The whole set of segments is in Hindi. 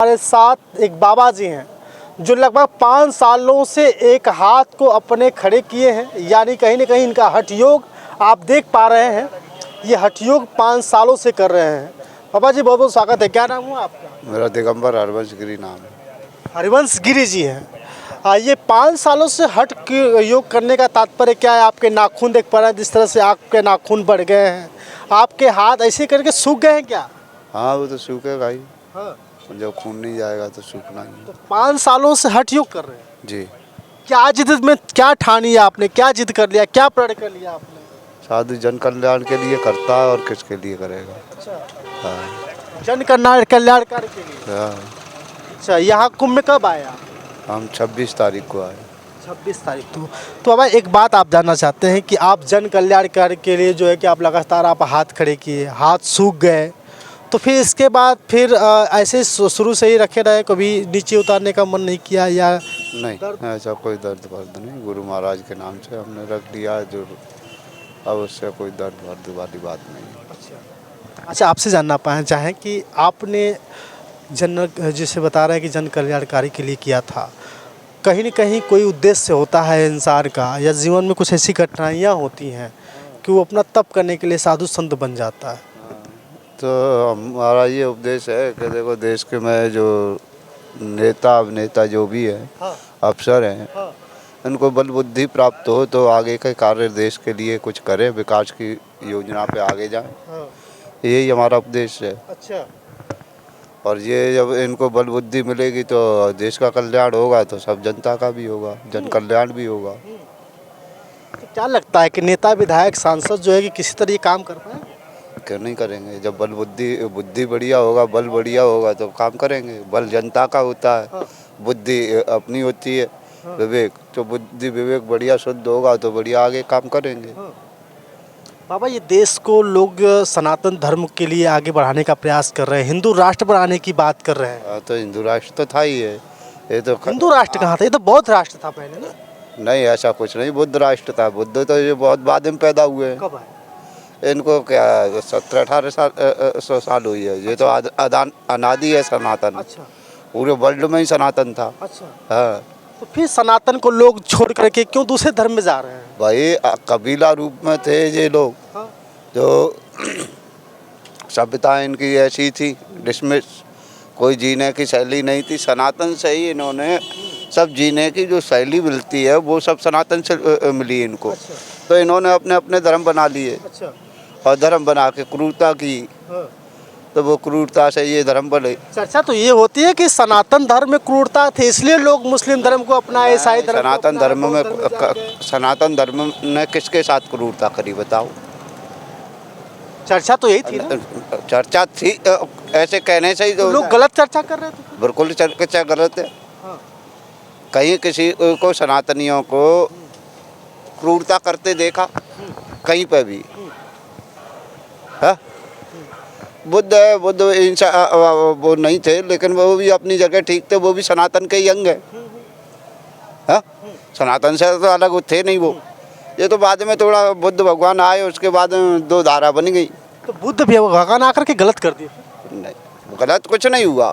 हमारे साथ एक बाबा जी हैं जो लगभग 5 सालों से एक हाथ को अपने खड़े किए हैं, यानी कहीं ना कहीं इनका हठ योग आप देख पा रहे हैं। ये हठ योग 5 सालों से कर रहे हैं। बाबा जी बहुत बहुत स्वागत है। क्या नाम हुआ आपका? मेरा दिगंबर हरवंश गिरी नाम है। हरिवंश गिरी जी हैं। ये 5 सालों से हठ योग करने का तात्पर्य क्या है? आपके नाखून देख पा रहे हैं, जिस तरह से आपके नाखून बढ़ गए हैं, आपके हाथ ऐसे करके सूख गए हैं क्या? हाँ, वो तो सूखेगा ही। हाँ। जब खून नहीं जाएगा तो सूखना ही। तो 5 सालों से हठ योग कर रहे हैं जी। क्या जिद में क्या ठानी है आपने? क्या जिद कर लिया, क्या प्रण कर लिया आपने? साधु जन कल्याण के लिए करता है और किसके लिए करेगा। अच्छा, हाँ। जन कल्याणकारी के लिए। हाँ। अच्छा, यहाँ कुंभ में कब आया? हम 26 तारीख को आए। 26 तारीख तो अब एक बात आप जानना चाहते हैं कि आप जन कल्याणकारी के लिए जो है कि आप लगातार आप हाथ खड़े किए, हाथ सूख गए, तो फिर इसके बाद फिर ऐसे शुरू से ही रखे रहे, कभी नीचे उतारने का मन नहीं किया या नहीं, ऐसा कोई दर्द वर्द नहीं। गुरु महाराज के नाम से हमने रख दिया है, जो अब उससे कोई दर्द वर्द वाली बात नहीं। अच्छा, आपसे जानना पाए चाहें कि आपने जिसे बता रहे हैं कि जन कल्याणकारी के लिए किया था, कहीं न कहीं कोई उद्देश्य होता है इंसान का, या जीवन में कुछ ऐसी कठिनाइयाँ होती हैं कि वो अपना तप करने के लिए साधु संत बन जाता है। तो हमारा ये उपदेश है कि देखो, देश के में जो नेता अभिनेता जो भी है, हाँ। अफसर हैं, हाँ। इनको बल बुद्धि प्राप्त हो तो आगे के कार्य देश के लिए कुछ करें, विकास की योजना पे आगे जाएं। हाँ। यही हमारा उपदेश है। अच्छा। और ये जब इनको बल बुद्धि मिलेगी तो देश का कल्याण होगा, तो सब जनता का भी होगा, जन कल्याण भी होगा। तो क्या लगता है कि नेता विधायक सांसद जो है कि किसी तरह ये काम कर पाए? क्यों नहीं करेंगे? जब बल बुद्धि बढ़िया होगा, बल बढ़िया होगा तो काम करेंगे। बल जनता का होता है। हाँ। बुद्धि अपनी होती है। विवेक, तो बुद्धि विवेक बढ़िया शुद्ध होगा तो बढ़िया आगे काम करेंगे। बाबा, ये देश को लोग सनातन धर्म के लिए आगे बढ़ाने का प्रयास कर रहे हैं, हिंदू राष्ट्र बनाने की बात कर रहे हैं। तो हिंदू राष्ट्र तो था ही है। ये तो हिंदू राष्ट्र कहाँ था? ये तो बौद्ध राष्ट्र था पहले ना। नहीं, ऐसा कुछ नहीं। बुद्ध राष्ट्र था। बुद्ध तो ये बहुत बाद में पैदा हुए हैं। कब आए? इनको क्या 1700-1800 साल हुई है। ये तो अनादि है सनातन। अच्छा। पूरे वर्ल्ड में ही सनातन था। अच्छा, हाँ तो फिर सनातन को लोग छोड़ करके क्यों दूसरे धर्म में जा रहे हैं? भाई, कबीला रूप में थे ये लोग। हाँ। जो सभ्यता इनकी ऐसी थी, डिसमिस, कोई जीने की शैली नहीं थी। सनातन से ही इन्होंने सब जीने की जो शैली मिलती है वो सब सनातन से मिली इनको। अच्छा। तो इन्होंने अपने अपने धर्म बना लिए। अच्छा। और धर्म बना के क्रूरता की, हाँ। तो वो क्रूरता से ये धर्म बने। चर्चा तो ये होती है कि सनातन धर्म में क्रूरता थी, इसलिए लोग मुस्लिम धर्म को अपनाए, ईसाई धर्म को सनातन अपनाए, धर्म बौद्ध धर्म में जा गए। में सनातन धर्म ने किसके साथ क्रूरता करी बताओ? चर्चा तो यही थी ना? चर्चा थी, ऐसे कहने से ही तो लोग गलत चर्चा कर रहे थे। बिल्कुल चर्चा गलत है। हाँ। कहीं किसी को सनातनियों को क्रूरता करते देखा कहीं पे भी? हाँ? बुद्ध वो नहीं थे, लेकिन वो भी अपनी जगह ठीक थे। वो भी सनातन के ही अंग है। हाँ? सनातन से तो अलग थे नहीं वो। ये तो बाद में थोड़ा बुद्ध भगवान आए, उसके बाद दो धारा बन गई। तो बुद्ध भी भगवान आकर के गलत कर दिए? नहीं, गलत कुछ नहीं हुआ।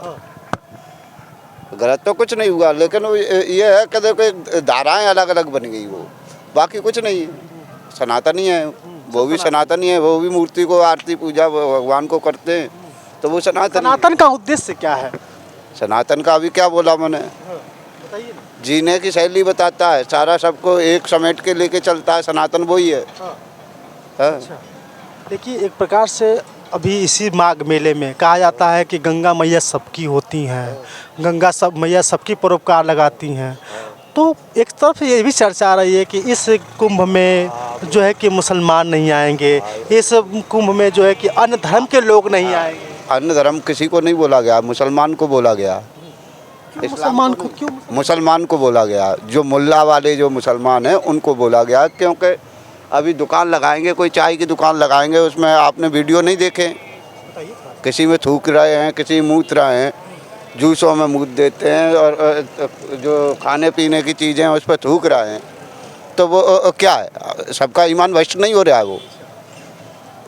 गलत तो कुछ नहीं हुआ, लेकिन ये है कि देखो धाराएं अलग अलग बन गई, वो बाकी कुछ नहीं है। सनातन ही है वो भी, सनातन ही है वो भी। मूर्ति को आरती पूजा भगवान को करते हैं, तो वो सनातन का उद्देश्य क्या है? सनातन का अभी क्या बोला मैंने? बताइए ना। जीने की शैली बताता है, सारा सबको एक समेट के लेके चलता है। सनातन वही है। हाँ। अच्छा, देखिए, एक प्रकार से अभी इसी माघ मेले में कहा जाता है कि गंगा मैया सबकी होती हैं, गंगा मैया सबकी परोपकार लगाती हैं। तो एक तरफ ये भी चर्चा आ रही है कि इस कुंभ में जो है कि मुसलमान नहीं आएंगे, इस कुंभ में जो है कि अन्य धर्म के लोग नहीं आएंगे। अन्य धर्म किसी को नहीं बोला गया, मुसलमान को बोला गया। मुसलमान को क्यों? मुसलमान को बोला गया, जो मुल्ला वाले जो मुसलमान हैं उनको बोला गया। क्योंकि अभी दुकान लगाएंगे, कोई चाय की दुकान लगाएंगे, उसमें आपने वीडियो नहीं देखे? किसी में थूक रहे हैं, किसी मूत रहे हैं, जूसों में मूत देते हैं, और जो खाने पीने की चीज़ें हैं उस पर थूक रहे हैं। तो वो क्या है? सबका ईमान भ्रष्ट नहीं हो रहा है वो?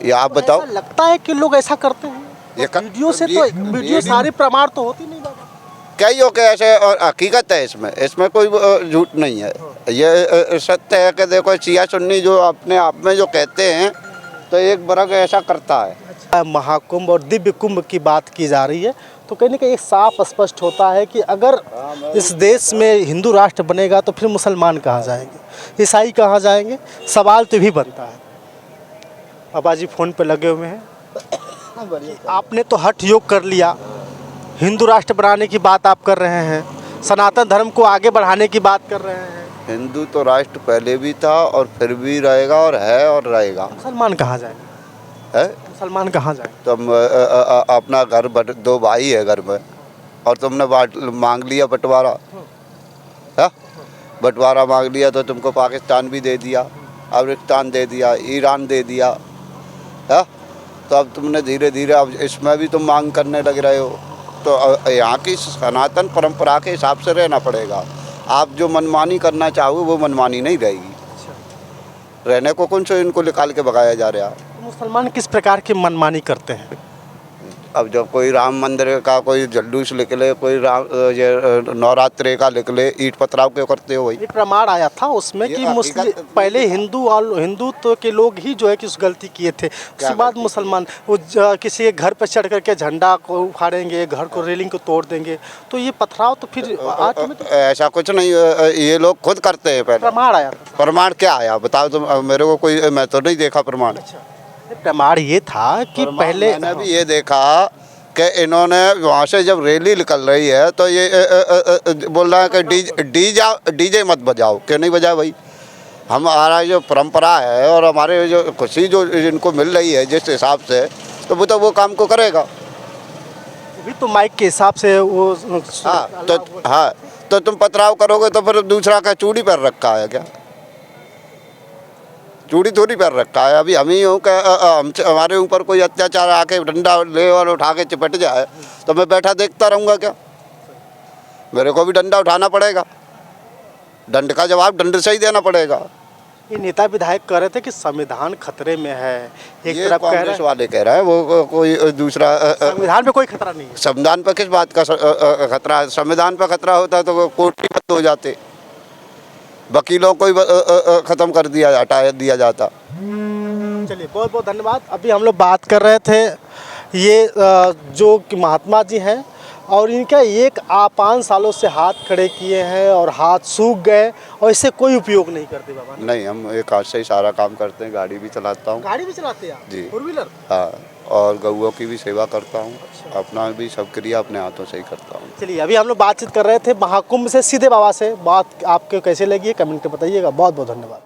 ये आप बताओ। लगता है कि लोग ऐसा करते हैं। वीडियो से तो वीडियो सारे प्रमाण तो होती नहीं बाबा। कईयों के ऐसे, और हकीकत है इसमें कोई झूठ नहीं है, ये सत्य है कि देखो शिया सुन्नी जो अपने आप में जो कहते हैं तो एक वर्ग ऐसा करता है। महाकुंभ और दिव्य कुंभ की बात की जा रही है, तो कहीं ना कहीं एक साफ स्पष्ट होता है कि अगर इस देश में हिंदू राष्ट्र बनेगा तो फिर मुसलमान कहाँ जाएंगे, ईसाई कहाँ जाएंगे, सवाल तो भी बनता है। बाबा जी फ़ोन पे लगे हुए हैं। आपने तो हठ योग कर लिया, हिंदू राष्ट्र बनाने की बात आप कर रहे हैं, सनातन धर्म को आगे बढ़ाने की बात कर रहे हैं। हिंदू तो राष्ट्र पहले भी था और फिर भी रहेगा और है और रहेगा। मुसलमान कहाँ जाएंगे? है मुसलमान कहाँ जाएंगे? तुम अपना घर दो भाई है घर में और तुमने मांग लिया बंटवारा, है बंटवारा मांग लिया तो तुमको पाकिस्तान भी दे दिया, अफगानिस्तान दे दिया, ईरान दे दिया, है तो अब तुमने धीरे धीरे अब इसमें भी तुम मांग करने लग रहे हो। तो यहाँ की सनातन परंपरा के हिसाब से रहना पड़ेगा। आप जो मनमानी करना चाहो वो मनमानी नहीं रहेगी। रहने को कौन से इनको निकाल के भगाया जा रहा है। तो मुसलमान किस प्रकार की मनमानी करते हैं? अब जब कोई राम मंदिर का कोई जुलूस निकले, कोई ये नवरात्रि का निकले, ईट पथराव क्यों करते हो भाई? एक प्रमाण आया था उसमें कि मुस्लिम पहले हिंदुत्व के लोग ही जो है कि उस गलती किए थे, उसके बाद मुसलमान वो किसी के घर पर चढ़ करके झंडा को उखाड़ेंगे, घर को रेलिंग को तोड़ देंगे, तो ये पथराव तो फिर ऐसा कुछ नहीं, ये लोग खुद करते हैं। पहले प्रमाण आया था। प्रमाण क्या आया बताओ तुम मेरे को, कोई मैं तो नहीं देखा प्रमाण। प्रमाण ये था कि पहले मैंने भी ये देखा कि इन्होंने वहाँ से जब रैली निकल रही है तो ये बोल रहा है कि डीजे मत बजाओ। क्यों नहीं बजाओ भाई? हमारा जो परंपरा है और हमारे जो खुशी जो इनको मिल रही है जिस हिसाब से, तो वो काम को करेगा भी तो माइक के हिसाब से वो। हाँ तो तुम पथराव करोगे तो फिर दूसरा का चूड़ी पर रखा है क्या? चूड़ी थोड़ी पैर रखा है। अभी हम ही हूँ कि हमारे ऊपर कोई अत्याचार आके डंडा ले और उठा के चिपट जाए तो मैं बैठा देखता रहूँगा क्या? मेरे को भी डंडा उठाना पड़ेगा, दंड का जवाब दंड से ही देना पड़ेगा। ये नेता विधायक कह रहे थे कि संविधान खतरे में है, एक ये तरफ कह रहे हैं वाले कह रहे हैं, वो कोई दूसरा संविधान पे कोई खतरा नहीं है। संविधान पर किस बात का खतरा है? संविधान पर खतरा होता तो कोर्ट ही बंद हो जाते, वकीलों को ही ख़त्म कर दिया, हटा दिया जाता। चलिए बहुत बहुत धन्यवाद। अभी हम लोग बात कर रहे थे ये जो कि महात्मा जी हैं और इनका 5 सालों से हाथ खड़े किए हैं और हाथ सूख गए और इससे कोई उपयोग नहीं करते बाबा। नहीं, हम एक हाथ से ही सारा काम करते हैं। गाड़ी भी चलाता हूँ। गाड़ी भी चलाते हैं आप? जी, 4 व्हीलर। हाँ, और गऊओं की भी सेवा करता हूँ। अच्छा। अपना भी सब क्रिया अपने हाथों से ही करता हूँ। चलिए अभी हम लोग बातचीत कर रहे थे महाकुंभ से सीधे बाबा से। बात आपको कैसे लगी है कमेंट में बताइएगा। बहुत बहुत धन्यवाद।